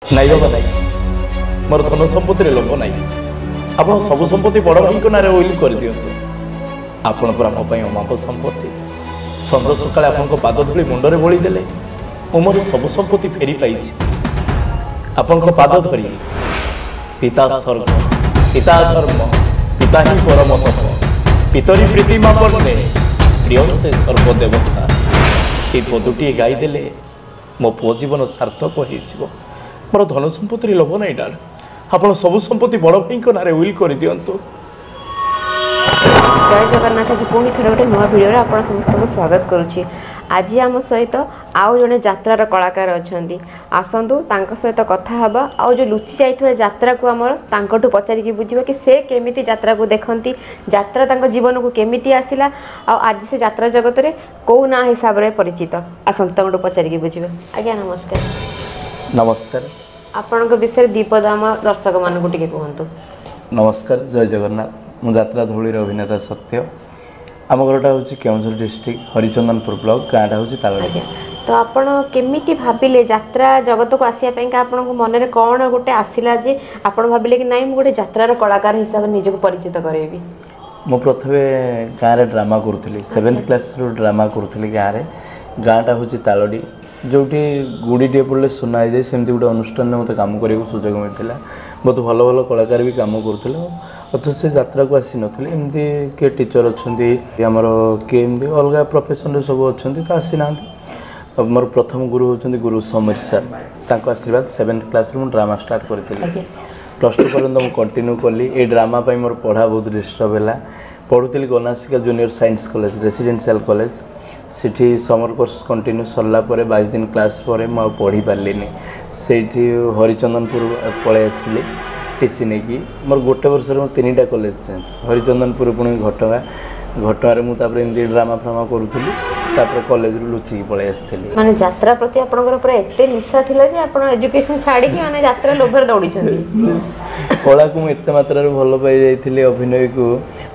नाई बाबा नाई मोर धन संपत्ति लोभ नाई आप सब संपत्ति बड़ भाई को नारे विल कर दिंतु आपण पर मो अमाप संपत्ति सन्द सका आपण पाद धूली मुंडरे बोली देले मोर सब संपत्ति फेरी पाई आपण पाद धरी पिता स्वर्ग पिता धर्म पिता ही परम तप पितरी प्रीतिमा पर्णे प्रियते सर्वदेवता ये पदुटी गाईदेले मो पुओ जीवन सार्थक हो मोर धन संपत्ति लोभ ना डाल आप सब संपत्ति बड़ भाई को नारे विल कर दिंतु। जय जगन्नाथ आज पुणी थोड़े गोटे नुआ भिडियो आप समस्त को स्वागत करुच्ची। आज आम सहित आउ जड़े यात्रार कलाकार अच्छा आसतु सहित कथा हाँ आउ जो लुचि जाइए यात्रा को आमर पचारिकी बुझा कि से केमी यात्रा को देखती यात्रा जीवन को केमी आसला आज से यात्रा जगत में कौ ना हिसाब से परिचित आसतु पचारिकी बुझे। आज्ञा नमस्कार। नमस्कार। आपण विषय दीपद आम दर्शक मानक टे कहतु। नमस्कार जय जगन्नाथ मु यात्रा धूली अभिनेता सत्य आम घरटा हूँ केउझर डिस्ट्रिक्ट हरिचंदनपुर ब्लॉक गाँटा हूँ तालड़ी। तो आपण केमिति भाविले यात्रा जगत को आसिया पैंका आपण मन में कौन गोटे आसिला जे आपण भाविले कि नाई मु गोटे यात्रार कलाकार हिसाब से निजको परिचित करेबी। मु प्रथमे गाँव में ड्रामा करूली 7th क्लास ड्रामा करूली गाँव गाँटा हूँ तालड़ी जोटी गुड़ी टे पड़े सुना जाए सेमती गोटे अनुष्ठान में मत काम करने सुजोग मिलता बहुत भल भल कलाकार भी कम करुले अथच से यात्रा को आसी नथिले एमती किए टीचर अच्छा आमर किए एमती अलग प्रोफेशन सब अच्छा तो आसी ना मोर प्रथम गुरु होती गुरु समीर सर आशीर्वाद 7th क्लास ड्रामा स्टार्ट करी +2 पर्यंत मुझे कंटिन्यू कली ये ड्रामा मोर पढ़ा बहुत डिस्टर्ब है पढ़ुली गनासिका junior science college residential college city summer course continue सरला 22 दिन क्लास पर मुझे पढ़ी पार्ली से हरिचंदनपुर पलि आसली टीसी नहीं मोर गोटे वर्ष मोर 3टा कॉलेज चेंज हरिचंदनपुर पुणी घटगाँव मुझे एमती ड्रामा फ्रामा करूली कॉलेज लुचिकी पलि आसती माने यात्रा प्रति आपनकर पूरा एते निशा थिला जे आपण एजुकेशन छाड़ी कि माने यात्रा लोभर दौड़ी छथि कला को मु एते मात्रा रे भल पाई जाइथिले अभिनय को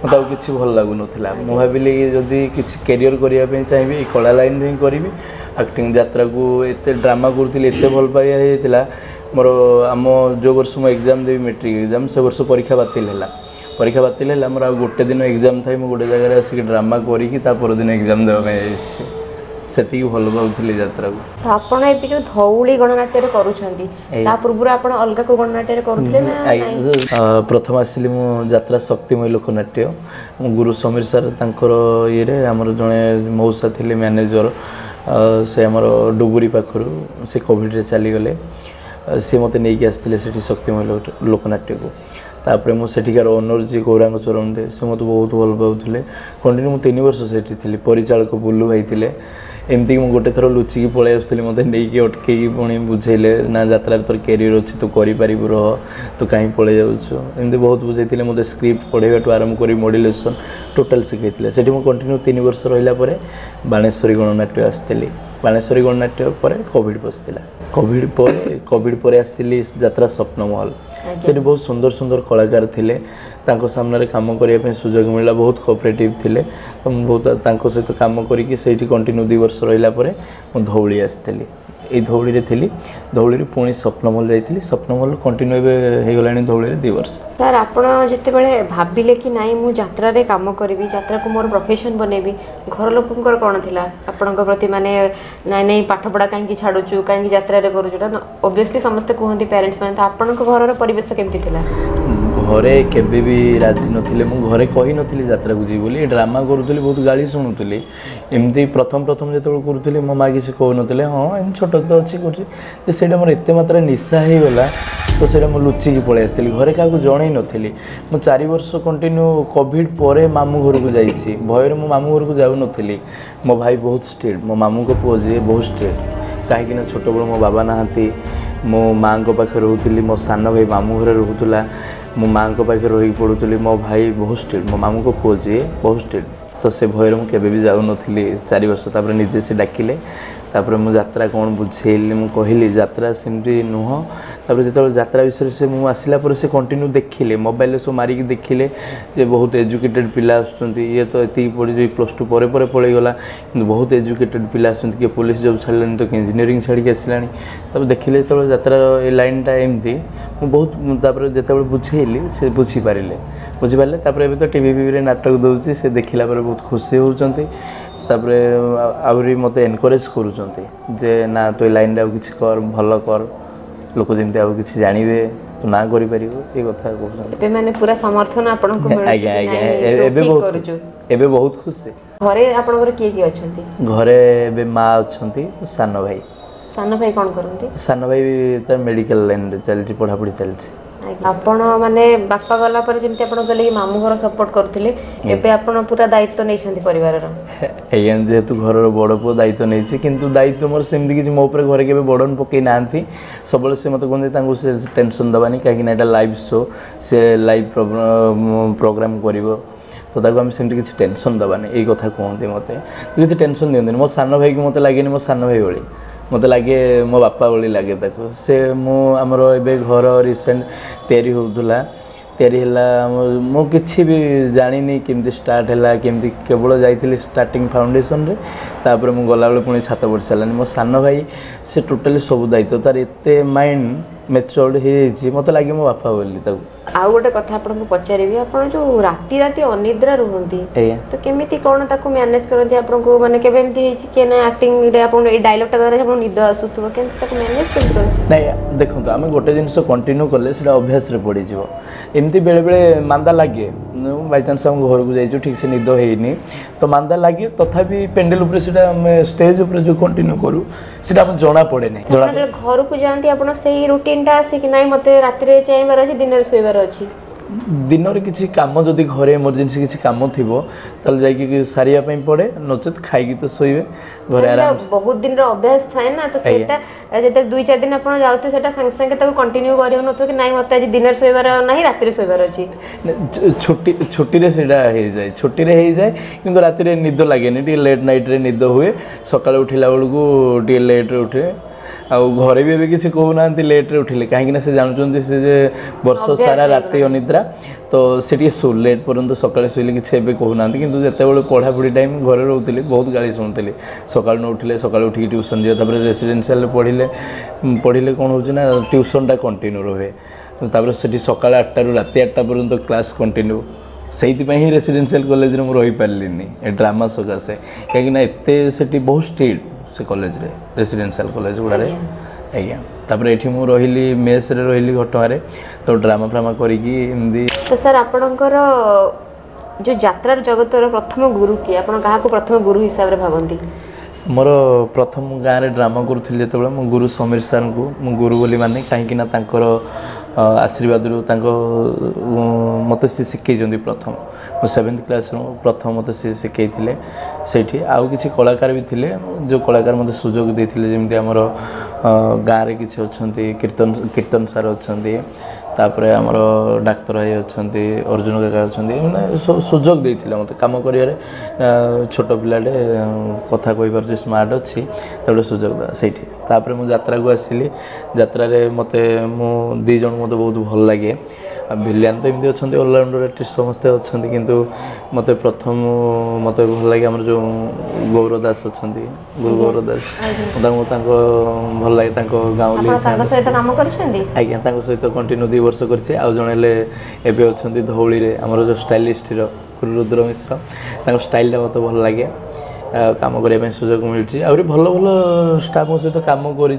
मत किछि भल लागु नथिला मु भाबिले कि जदी किछि करियर करिया पे चाहिबी कला लाइन रे करबी एक्टिंग यात्रा को एते ड्रामा करथिले एते भल पाई जाइथिला मोर आम जो वर्ष मु एग्जाम देबी मैट्रिक एग्जाम से वर्ष परीक्षा बातिल हैला परीक्षा बातिल है मोर गोटे दिन एग्जाम था गोटे जगह आसिक ड्रामा करी दिन एग्जाम देवाई से भल पाऊली यात्रा को। तो आपन ए जो धौली गणनाट्य करूछंती ता पूर्व आपण अलगा को गणनाट्य करूथले ना प्रथम आसिली मु यात्रा शक्तिमय लोकनाट्य गुरु समीर सर तांकर ये रे हमर जने मौसा थिले मैनेजर से हमर डुबुरी पाखरु से कोविड रे चली गले से मते नै के आस्थिले सेठी शक्तिमय लोकनाट्य को तापर मुझेकार ओनर जी गौरांग चरण दे से मत बहुत भल पाते कंटिन्यू मुझे 3 वर्ष से परिचालक बुलू भाई थे एमती मुझे गोटे थर लुचिकी पलि आसुली मत नहीं अटके पुणी बुझेले ना यात्रा तोर कैरियर अच्छी तू कर तू कहीं पलि जाऊँ बहुत बुझे मत स्क्रिप्ट पढ़ाई आरंभ कर मॉड्यूलेशन टोटाल शिखाई से कंटिन्यू 3 वर्ष रहा बाणेश्वरी गणनाट्य आसती बाणेश्वरी गणनाट्य पर कोविड पशिला कोविड पर आसिली यात्रा स्वप्नमहल से बहुत सुंदर सुंदर कलाकार थिले सामने काम करने सुजोग मिला बहुत कोऑपरेटिव थिले बहुत सहित काम करी से कंटिन्यू 2 वर्ष रहा धौली आसती ये धौली थी धौली पुणी स्वप्नमहल जाइए स्वप्नमहल कंटिन्यू हो गला धौली 2 वर्ष। सर आपड़ जिते भाविले कि नाई मु यात्रा रे काम करी यात्रा को मोर प्रोफेशन बनैबी घर लोकंकर कौन थिला आपण प्रति माने नाई नाई पाठ पढ़ा कहीं छाड़ू कहीं यात्रा रे करूँ ओबियसली समस्ते कहते पेरेंट्स मैंने आपण घर परिवेश केमती थिला घरे केबे भी राजी नथिले मु घरे कही नथिली यात्रा को जी बोली ड्रामा करूली बहुत गाली शुणुली एमती प्रथम जो करूली मो माँ किसी कह नथिले हाँ एम छोट तो अच्छी कर मोर एत मात्रा निशा हो गला तो से लुचिकी पलि आसती घरे क्या जन नी मु 4 वर्ष कंटिन्यू कोविड पर मामू घर को जाइए भयर मो मामू घर को जाऊ नी मो भाई बहुत स्ट्रिक्ट मो मामू को पुओ जी बहुत स्ट्रिक्ट कहीं छोट बड़ मो बाबा नहांती मो माँ पाखे रोली मो सान भाई मामू घर रोला मो माँ पाखे रही पड़ूली मो भाई बहुत स्ट्रिक्ट मो मामू को पुओ जी बहुत स्ट्रिक्ट तो से भयर मुझे जाऊँ 4 वर्ष तापर निजे से डाकिले तापर मु यात्रा कौन बुझेली मु कहली यात्रा सेमती नुह तापर जो यात्रा विषय से मुझे आसला से कंटिन्यू देखिले मोबाइल सब मारिक देखिले जे बहुत एजुकेटेड पिला आसुचंती ये तो एति पढ़ी +2 पर पळेगला कि बहुत एजुकेटेड पिला आसुचंती कि पुलिस जॉब छाड़लानी तो इंजीनियरिंग छाड़ी आसलानी तब देखिले तो यात्रा ये लाइनटा एमती मु बहुत तापर जेतेबेले बुझेली से बुझीपारे तापर एबे तो टीवी नाटक दउची से देखिला पर बहुत खुशी होउचंती तापर आवरी मते एनकरेज करूचंती जे ना तो लाइन रे किछि कर भल कर लोक जेमते आ किछि जानिबे तो ना करि परिबो ए कथा कहउचंती एबे माने पूरा समर्थन आपन को मिलु आज्ञा एबे बहुत खुशी घरे आपन के अछंती घरे एबे माँ अछंती सान भाई कोन करंती सान भाई त मेडिकल लाइन रे चलची पढ़ा पढ़ी चलची आपण माने बापा गला पर जेमते आपण गले मामू घर सपोर्ट करथिले एबे आपण पूरा दायित्व नै छंती परिवार रो एयन जेतु घर रो बड़ पो दायित्व नै छी किंतु दायित्व मोर सेमदी कि मो ऊपर घरे केबे बडन पके नांती सबले से मते कोन तांगु से टेंशन दबानी काहे कि एटा लाइव शो से लाइव प्रोग्राम करिवो तो ताको हम सेमती कि टेंशन दबानी ए कथा कहंती मते कि टेंशन दियंदी मो सान भाई कि मते लागेनी मो सान भाई ओली मत लगे मो बापा भली लगे ताको से मु आमर एबे घर रिसेंट तैयारी होउथला तैयारी हला मो किछि भी जानिनी केमती स्टार्ट हला केमती केवल जाइथिली स्टार्टिंग फाउंडेशन रे तापर मु गला बेले पुणी छात पड़ सारानी मो सान भाई से टोटली सब दायित्व तार एते माइंड मैच्योर्ड हे जी मत लगे मो बापा बोली ताको आ गोटे कथा आपन को पचारिबी आपन जो राती राती अनिद्रा रहंती तो केमिति कोन ताको मैनेज करंती आपन को माने केबे एमती हेची के ना एक्टिंग रे आपन ए डायलॉग टा करे आपन निद आसुथबो केमति ताको मैनेज करतो नहीं देखंतो आमे गोटे जिंस कंटिन्यू करले सेटा अभ्यास रे पड़ी जीवो एमती बेले बेले मांदा लागे बाय चांस हम घर को जाइछु ठीक से निद हेइनी तो मांदा लागे तथापि पेंडल ऊपर सेटा स्टेज ऊपर जो कंटिन्यू करू सेटा हम जणा पड़े नै जणा घर को जानती आपन सेही रूटीन टा आसे कि नाही मते राती रे चाइबार अछि दिन रे सोइबार अछि दिन रे किछि काम जदि घरे इमरजेंसी किछि काम थिबो तल जाई कि सारिया पई पड़े नचेत खाई तो सोइबे घरे आराम बहुत दिन रो अभ्यास थाए ना तो सेटा जते 2-4 दिन आपण जाउतो सेटा संग संग ताको कंटिन्यू करियो नथो कि नाही मते आज दिन रे सोइबार नाही राती रे सोइबार अछि छुट्टी रे सेटा हे जाय छुट्टी रे हे जाय किंतु राती रे निद लागेनी टी लेट नाइट रे निद हुए सकाळ उठिला बेलको टी लेट रे उठे आ घरे भी किसी कहूना लेट रे उठिले कहीं से जानते से वर्ष सारा राति अनिद्रा तो से लेट पर्यंत सकाଳେ शोले किसी कहूना कि जिते पढ़ापढ़ी टाइम घरे रोली बहुत गाड़ी शुणुली सका न उठिले सका उठिक ट्यूशन जाए रेसिडेंशियल पढ़िले कौन होना ट्यूशनटा कंटिन्यू रहे से सका 8 ରୁ राति 8 पर्यंत क्लास कंटिन्यू से ही रेसिडेंशियल कॉलेज में रही पारे ड्रामा सकाशे कहीं एत बहुत स्ट्रिक्ट से कॉलेज रे रेसिडेंशियल कॉलेज गुड़े आज्ञा तापर एठी मु रहिली मेस रे रहिली घटवारे तो ड्रामा फ्रामा करिकी एमदी तो सर आपनकर जो यात्रा जगतर प्रथम गुरु की आपन कहा को प्रथम गुरु हिसाब रे भाबंती मोर प्रथम गाँव में ड्रामा करूଥିଲି जेतबेले मो गुरु समीर सर को मो गुरु बोली माने कहीं ना तांकर आशीर्वाद रु तांको मते से शिखै प्रथम मो 7th क्लास प्रथम मत सी शिखई से आउ कि कलाकार भी थिले जो कलाकार मत सुजोग देते जमी आमर गाँव में किसी अच्छा कीर्तन सार अच्छा तापर आमर डाक्तर भाई अच्छा अर्जुन काका अच्छा मैंने सुजोग देते मत कम कर छोट पिलाटे कथा कही पार स्मार्ट अच्छी तो सुजोग से मुझे यात्रा को आसली यात्रा मत मु 2 जन मत बहुत भल लगे भिलियन तो एमती अच्छा ऑलराउंडर आर्टिस्ट समस्ते अच्छा किंतु मत प्रथम मत भल लगे आम जो गौरव दास अच्छा गुरु गौरव दास भल लगे गाँवली आज्ञा सहित कंटिन्यू 2 वर्ष कर जड़े एवं अच्छा धौली आमर जो स्टाइलिस्ट गुरु रुद्र मिश्र स्टाइल मत भल लगे काम करने सुजोग मिली आहरी भल भल स्टाफ सहित कम कर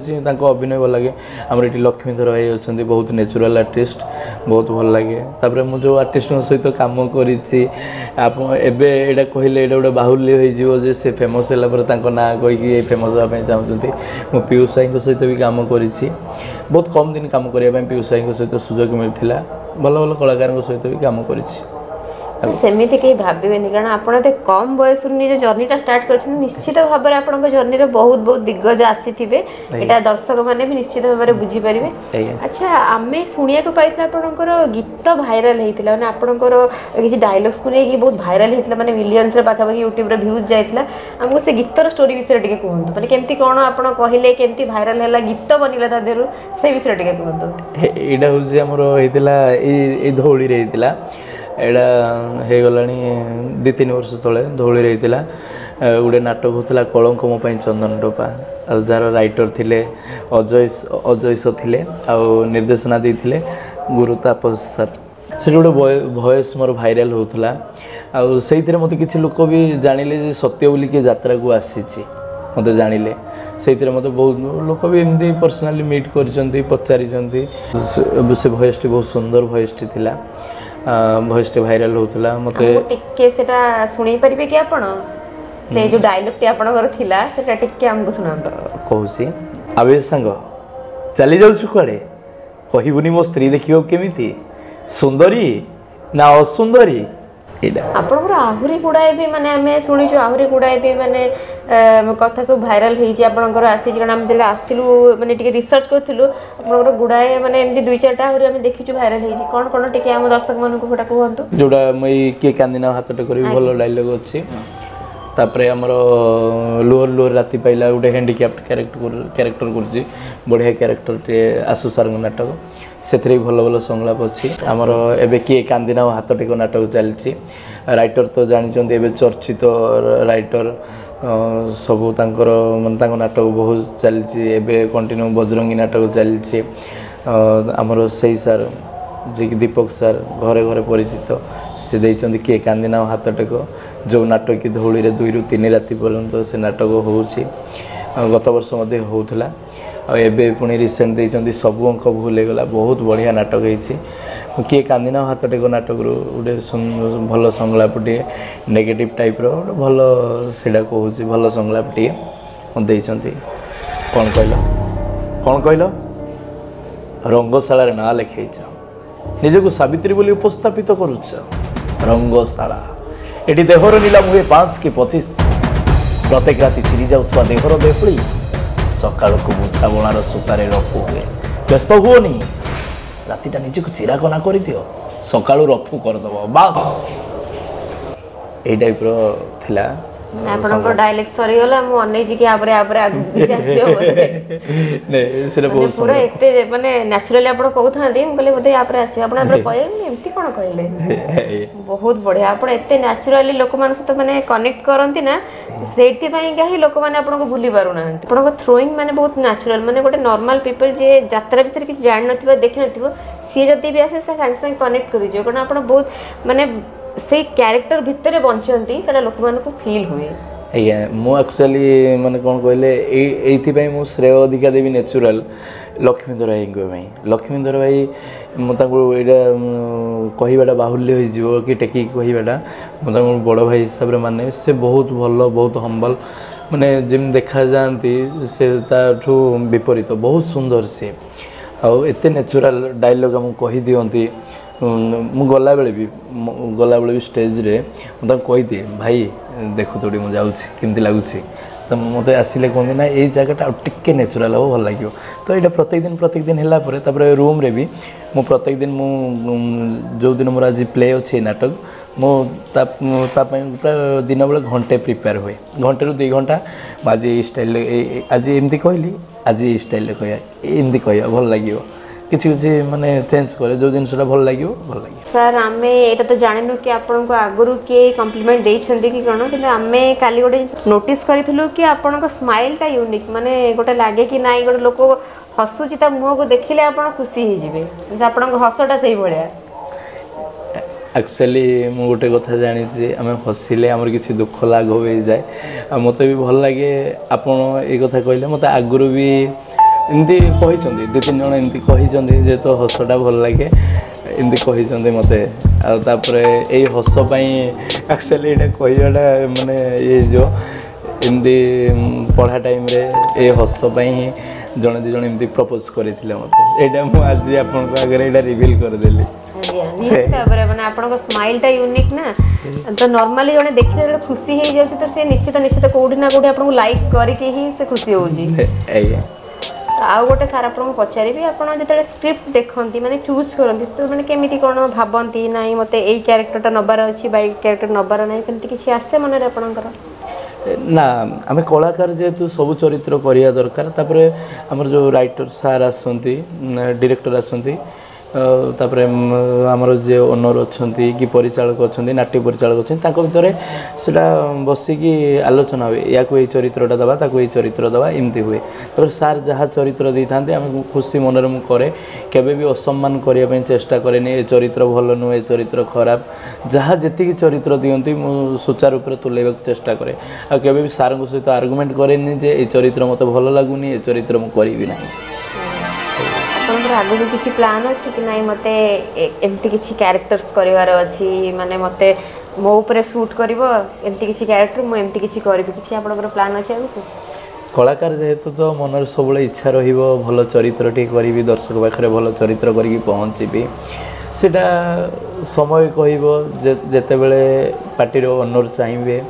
अभिनय भल लगे आमर ये लक्ष्मीधर भाई अच्छा बहुत नेचुरल आर्टिस्ट बहुत भल लगे तापर मुझे जो आर्टिस्ट सहित कम कर कहले गोटे बाहुल्य हो से फेमस है ना कहीकि फेमस हाँपाई चाहते मु पीयूष भाई सहित भी कम कर बहुत कम दिन कम करने पीयूष भाई सहित सुजोग मिलता भल भल कलाकार सहित भी कम कर सेमती कहीं भावेनि कारण आपड़ एत कम बयस निज जर्नीटा स्टार्ट कर निश्चित भाव में आपंक जर्नी बहुत बहुत दिग्गज आसी यहाँ दर्शक मैंने भी निश्चित भाव में बुझीपारे। अच्छा आम शुणा पाई आपंकर गीत भाइराल होता है आपंकर किसी डायलग्स को लेकिन बहुत भाइराल होता है मिलियंस पाखापाखि यूट्यूब भ्यूज जाता आमको से गीतर स्टोरी विषय टे कहतु मैंने केमती कौन आप कहले केमती भाइराल है गीत बनला ता देहरु से विषय टे कहतु। यहाँ हूँ धौली यहाँ होगलानी 2-3 वर्ष तले धौली गोटे नाटक होता कलंक मो चंदन टोपा जार राइटर थिले अजय थिले आ निर्देशना देते गुरु तापस सर से गोटे भॉइस मोर भाइराल होता आईथि मत कि लोक भी जानिले सत्य बोली किए यात्रा को आसी मत जानिले से मत बहुत लोक भी एमती पर्सनाली मीट कर पचारि से भॉइस टी बहुत सुंदर भॉइस टी थिला भॉइस टी भाइराल होता मते टिके सेटा सुनै परिबे कि आपण से जो डायलॉग टी आपनकर थिला सेटा टिके हमको सुनांत कहूसी आबे संग चली जाउ कुआडे कहिबुनी मो स्त्री देखियो केमिति सुंदरी ना असुंदरी आपनकर आहुरी गुड़ाए भी माने आमे सुनिछु आहुरी गुड़ाए भी माने कथा सब भाइराल होई आपनकर आसी कारण हम दिले आसिलु माने टिके रिसर्च करथिलु आपनकर गुड़ाए माने एमदी 2-4टा आहुरी हम देखिछु भाइराल होई कोन कोन टिके हम दर्शक मन को फोटा कहंतु जोडा मई के कांदिना हातटे करी भलो डायलॉग अछि तापरे हमर लोअर लोअर राति पाइला गोटे हैंडिकैप्ड कैरेक्टर करछि बढ़िया कैरेक्टर टे आसु सर नाटक से भल भल संलाप अच्छी आमर एबे किए कांदिना हाथ टेक नाटक चलती राइटर तो जानते एबे चर्चित राइटर सबू तांकर माने नाटक बहुत चलती एबे कंटिन्यू बजरंगी नाटक चलती आमर सही सार जे कि दीपक सार घरे घरे परिचित से देइचंदी किए कांदिना हाथ टेक जो नाटक की धौली 2-3 राति पर्यंत से नाटक होउछि गत वर्ष मध्य होउथला एबे पुणी रिसेंट देइचंदी सबु अंक भूल गला बहुत बढ़िया नाटक होइछि किए कांदिना हाथ टेक नाटक गोटे भल संलापटे नेगेटिव टाइप रो भल सेडा कहूछि भल संलापटे देइचंदी कौन कहल रंगशाला रे ना लिखैछ निजको सावित्री बोली उपस्थापित करूछ रंगशाला एटी देहर नीलाम हुए 5 कि 25 प्रत्येक राति चिरी जाउथवा देहर देहली सकाल को बुझाबणार सूतारे रफू हुए व्यस्त हुओनी रातिटा निजको चिराकना कर दियो सकाल रफू करदेव बास ए टाइप रो थिला आपनको डायलॉग सरी गला मु अनै जी के आपरे आगु किछ आसियो ने सेरा बहुत पूरा एते माने नेचुरली आपण कहउथांती हम कहले बोधे आपरे आसियो आपण आपरे कहले एम्ति कोन कहले बहुत बढ़िया आपण एते नेचुरली लोक मान सहित माने कनेक्ट करंती ना सेठी पई काहे लोक माने आपण को भूली पारु ना आपण को थ्रोइंग माने बहुत नेचुरल माने गोटे नॉर्मल पीपल जे यात्रा विषय किछ जान नथिबा देखि नथिबो सी जति भी आसे से संग कनेक्ट करि जो कारण आपण बहुत माने से कैरेक्टर भितर बंचंती सेटा लोक मान को फील हुए आज्ञा मु एक्चुअली माने कौन कहले एइथि मु श्रेय अधिका देवी नेचुरल लक्ष्मीधर भाई लक्ष्मीधर भाई मुझे कहवाटा बाहुल्य हो कि टेकी कहवाटा मुझे बड़ भाई हिसाब से माने से बहुत भल बहुत हम्बल माने जमी देखा जाती से ताठू विपरीत बहुत सुंदर से आते नेचुरल डायलॉग आमको कही दियंती मु गला बेले भी स्टेज रे मुझे कही दिए भाई देखु थोड़ी मुझे जाऊँगी केमती लगुच तो मत आसिले कहते ना ये जगटा टिके नेचुरल हम भल लगे तो यहाँ प्रत्येक दिन है रूम रे भी मु प्रत्येक दिन जो दिन मोर आज प्ले अच्छे नाटक पूरा दिन बेले घंटे प्रिपेयर हुए घंटे रू 2 घंटा आज स्टाइल आज एमती कहली आज स्टाइल कह एमती कह भल लगे किसी माने चेंज करे जो जिनसटा भल लगे सर आमे एटा तो जानिनु कि आपन को आगुरु के कॉम्प्लीमेंट देइ छंदी कि कोन कि आमे काली गोटे नोटिस करिथलु कि आपन को स्माइल ता यूनिक माने गोटे लागे कि नाइ गोटे लोक हसुची ता मुह को देखिले आपन खुशी हे जिवे आपन को हसटा सही भलिया एक्चुअली मु गोटे कथा जानी आम हसिले आमर किसी दुख लाघव हो जाए मत भी भल लगे आपन ये कथा कहले मत आगुरु भी एमती कही 2-3 जन एमती कही जे तो हसटा भल लगे एमती कही मत यही हस एक्चुअली ये कहवाटा माने ये जो एमती पढ़ा टाइम रे ये हस जड़े 2 जन एमती प्रपोज करते मत एटा मु आज आपन आगे एटा रिवील कर देली निश्चित भाବରେ ମାନେ ଆପଣଙ୍କ ସ୍ମାଇଲଟା ୟୁନିକ୍ ନା ତ ନର୍ମାଲି ଜଣେ ଦେଖିଲେ ଯେତେବେଳେ ଖୁସି ହେଇଯାଉଛି ତ ସେ ନିଶ୍ଚିତ କୋଉଠି ନା କୋଉଠି ଆପଣଙ୍କୁ ଲାଇକ୍ କରିକି ହିଁ ସେ ଖୁସି ହେଉଛି। ଆଜ୍ଞା। ଆଉ ଗୋଟେ ସାର୍ ଆପଣଙ୍କୁ ପଚାରିବି ଆପଣ ଯେତେବେଳେ ସ୍କ୍ରିପ୍ଟ ଦେଖନ୍ତି ମାନେ ଚୁଜ୍ କରନ୍ତି ତ ମାନେ କେମିତି କ'ଣ ଭାବନ୍ତି ନାଇଁ ମୋତେ ଏଇ କ୍ୟାରେକ୍ଟରଟା ନେବାର ଅଛି ବା ଏଇ କ୍ୟାରେକ୍ଟର ନେବାର ନାହିଁ ସେମିତି କିଛି ଆସେ ମନରେ ଆପଣଙ୍କର? ନା ଆମେ କଳାକାର जेहेतु ସବୁ ଚରିତ୍ର କରିବା ଦରକାର ତାପରେ ଆମର ଯେଉଁ ରାଇଟର ସାର୍ ଆସନ୍ତି ଡିରେକ୍ଟର ଆସନ୍ତି तापरे आमर जे ओनर अच्छा कि परिचालक अच्छा नाट्य परिचालक अच्छा भितर सेटा बसिकी आलोचना हुए या को चरित्रटा दबा ताको ये चरित्र दबा एमती हुए तो सार जहाँ चरित्र दे था आम खुशी मनरे मु करे केबे भी असम्मान करने चेष्टा करेनि ए चरित्र भल नुहे ए चरित्र खराब जहाँ जी चरित्र दिखती मुझे सुचारू रूप तुलेबा चेष्टा करे आ केबे भी सार सहित आर्गुमेंट करेनि जे ए चरित्र मत भल लगुनि ए चरित्र मु करी ना आगु किसी प्लान अच्छे कि नहीं मते एमती किसी कैरेक्टर्स करिवार अच्छी माने मते मो ऊपर शूट करिवो एमती किसी कैरेक्टर मु एमती किसी करिवि किसी आपनकर प्लान अच्छे आगु कलाकार जेहेतु तो मनर सब इच्छा रहिबो भल चरित्र टी करिवि दर्शक पाखरे भल चरित्र करिकि पहुँचबी सेटा समय कहबो जेते बेले पार्टीर ओनर चाहिए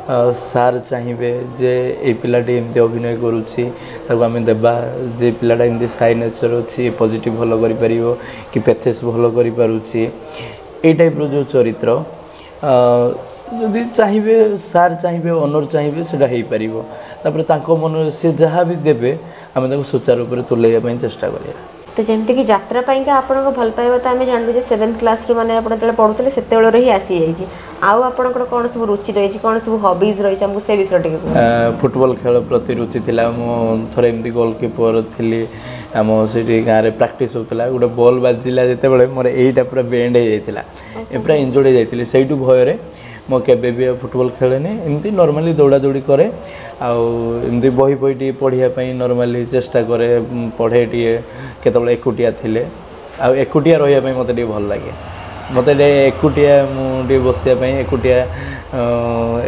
सार चाहिए जे ए पिलाटी एमती अभिनय करुच्ची आम देवा जे पिलाटा एमती साई नेचर अच्छी पॉजिटिव भल कर कि पेथेस भल करुच्ची ए टाइप जो चरित्र जदि चाहिए सार चाहिए ओनर चाहिए सेटा हो पार मन से जहाँ भी देवे आम सुचारू रूप से तुलेवाई चेष्टा करिया तो जमती कि यात्रा पाइंका आपन भल पाइबा तो आम जानू जे 7th क्लास माने आपन जले पढुतले सेते बेले ही आसी जाईची आउ आपनकर कोन सब रुचि रही कोन सब हॉबीज रही हमको से विषय टिके फुटबॉल खेल प्रति रुचि थिला मो थरे एमती गोलकीपर थिली आम से गाँव में प्रैक्टिस होता गोटे बॉल बाजिला जिते बड़े मोर यहीटा पूरा बेंड हो जाता पूरा इंजोर्ड हो जाती से भयर मो केबे भी फुटबॉल खेलेनी एमती नॉर्मली दौड़ा दौड़ी करे आमती बही बही टी पढ़ाई नॉर्मली चेष्टा करे पढ़े टी केतबले एकुटिया थिले आ एकुटिया रही मत भल लगे मत एकुटिया मुझे बसापी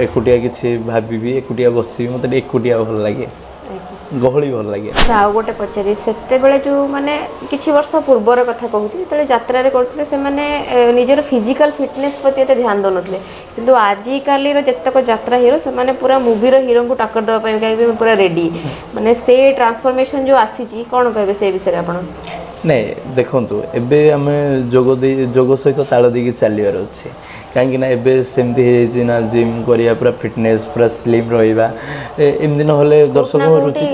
एकुटिया किसी भावी एकुटिया बस मत एकुटिया भल लगे गहली भल लगे आउ गोटे पचारि से जो माने किछि वर्ष पूर्वर कथा कहूँ जो यात्रा करते से माने निजर फिजिकल फिटनेस प्रति एत ध्यान दौनते किंतु आजिकाल जितक यात्रा हीरो से माने पूरा मूवीर हीरो को टक्कर देवाई कहीं पूरा रेडी माने से ट्रांसफॉर्मेशन जो आसी कौन कहे से विषय आप नहीं देखूँ एबे आम जोग सहित ताल देकी चलियार अच्छे कहीं एबे सेमती ना जिम करिया पूरा फिटनेस पूरा स्लिम रहिबा एमती ना दर्शक रुचि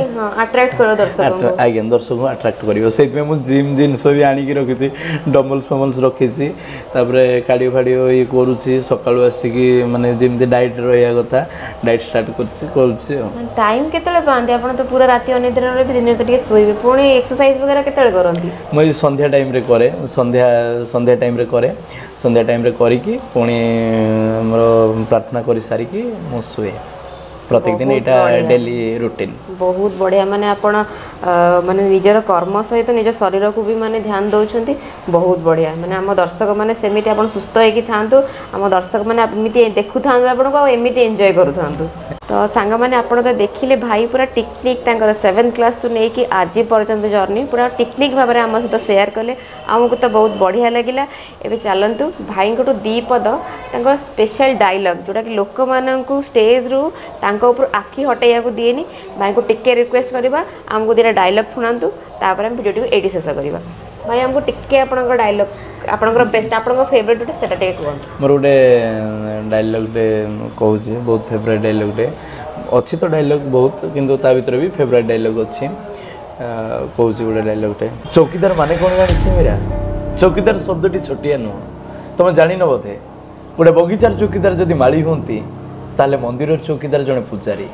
अट्रैक्ट करो दर्शक आज्ञा दर्शक को अट्रैक्ट करियो सेति में मु जिम जिनस भी आनी रखी डम्बल्स फम्बल्स रखी कार्डियो फाडियो ये करुच्ची सकाळु आसिकी माने जेमती डाइट रहिया कथा डाइट स्टार्ट करछि टाइम केतले पांदे आपण तो पूरा राति अनिद्रा रे दिन तो टिके सोइबे पुणी एक्सरसाइज वगैरह केतले करंती मैं संध्या टाइम रे करे संध्या टाइम रे करे संध्या टाइम रे करिकी पुणी प्रार्थना कर सारिकी मु शुए प्रत्येक दिन यहाँ डेली रूटीन बहुत बढ़िया माने आपण माने निजर कर्म सहित निज शरीर को भी माने ध्यान दौरान बहुत बढ़िया माने आम दर्शक मैंने सेमती आप सुस्थ होगी था आम दर्शक मैंने एमती देखु था आपको एमती एंजॉय करू तो सांग मैंने आप तो देखिले भाई पूरा टेक्निक 7th क्लास तो नहीं कि आज पर्यंत जर्नी पूरा टेक्निक भाव में आम सहित सेयार कले आमको तो बहुत बढ़िया लगिला एबे चलतु भाई को दी पद स्पेशल डायलॉग जोटा कि लोक मानू स्टेज रु ऊपर आखि हटेया को दिएनी भाई को टिके रिक्वेस्ट करवा आमको दिटा डायलॉग शुणातु तापर हम वीडियो एटी शेष करवा भाई हमको टिके आपनकर डायलॉग आपनकर बेस्ट आपनकर फेवरेट गोटे सेटा टिके कहंतु मोर गोटे डायलॉग टे कहूँ बहुत फेवरेट डायलॉग टे अच्छी तो डायलॉग बहुत किंतु ता भीतर भी फेवरेट डायलॉग अच्छी कहूँ गोटे डायलॉग टे चौकीदार माने कौन जानी मेरा चौकीदार शब्दटी छोटिया नुह तुम जान बोधे गोटे बगीचार चौकीदार जदि माली हूँ ताले मंदिर चौकीदार जड़े पूजारी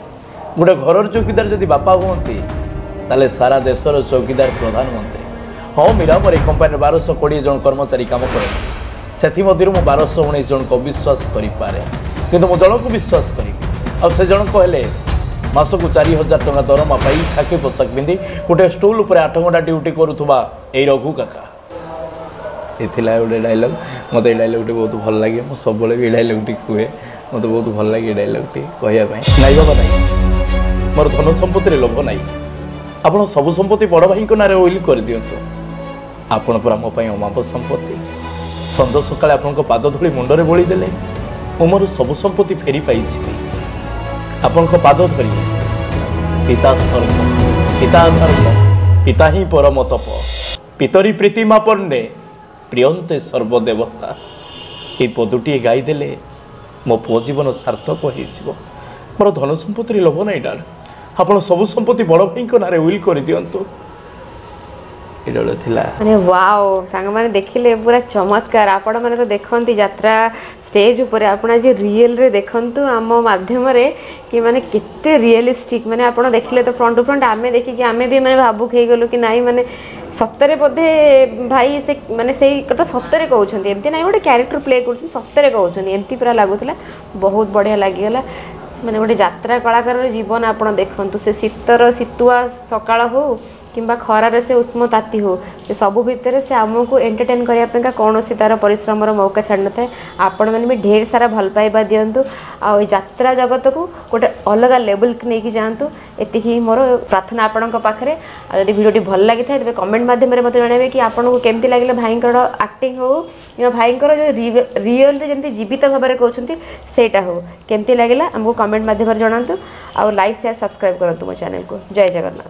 गोटे घर चौकीदार जदि बापा हूँ ताले सारा देशर चौकीदार प्रधानमंत्री हाँ मीरा मोर एक कंपानी 1220 जन कर्मचारी काम करे से 1219 जन को विश्वास करें किंतु मु जन को विश्वास करी से जन कहले मास को 4000 टंका दरमा पाई खाकी पोशाक पिंधि गोटे स्टूल उपर 8 घंटा ड्यूटी करुवा ए रघु काका ये गोटे डायलॉग मत डायलॉग बहुत भल लगे मुझे सब डायलॉग टी कहे मत बहुत भल लगे डायलॉग टी कहवाई नाई बाबा नाई मोर धन संपत्ति लोभ नाई आप सब संपत्ति बड़ भाई ना विल कर दिंतु आपण पर मो पई अमाप संपत्ति संज सकाळे आपणक पाद धूଳି मुंडरे बोली देले मो मोर सब संपत्ति फेरी पाइछि आपणक पाद धरी पिता स्वर्ग पिता धर्म पिता ही परम तप पितरी प्रीतिमा पर्णे प्रियंते सर्वदेवता ये पदुटी गाईदेले मो पुओ जीवन सार्थक हो मोर धन संपत्ति लोभ ना डाड आप सब संपत्ति बड़ भाई ना विल कर दिंतु माने वाओ सांग माने देखिले पूरा चमत्कार आपण माने तो देखंती यात्रा स्टेज ऊपर आपण आज रियल रे देखंतु आम माध्यम रे कि माने केते रियलिस्टिक माने आपण देखिले तो फ्रंट टू फ्रंट आमे देखि कि आमे भी माने भाबुक हे गेलु कि नाही माने सत्तरे बोधे भाई से माने सेही कथा सत्तरे कहउछंती एमती नाही गोटे कैरेक्टर प्ले करछन सत्तरे कहउछंती एमती पूरा लागुतला बहुत बढ़िया लागिगला माने गोटे यात्रा कलाकार जीवन आपण देखंतु से शीतर शीतुआ सकाळ हो किंबा खरार से उष्म ताती हो से सबू भितर से आमको एंटरटेन करने कौन सी तार परिश्रम मौका छाड़ न था आपण मैंने भी ढेर सारा भल पाइबा दिंतु आ यात्रा जगत को गोटे अलग लेवल की लेकिन जातु ये मोर प्रार्थना आपण पाखे आदि भिडियोटी भल लगी था तेज कमेंट मध्यम मत जनइबे कि आपको केमती लगे भाईंकर एक्टिंग हो कि भाईंकर जो रियल जमी जीवित भाव में कहते सेटा हो केमती लगे आमको कमेंट मध्यम जनातु आ लाइक शेयर सब्सक्राइब करूँ मो चैनल को जय जगन्नाथ।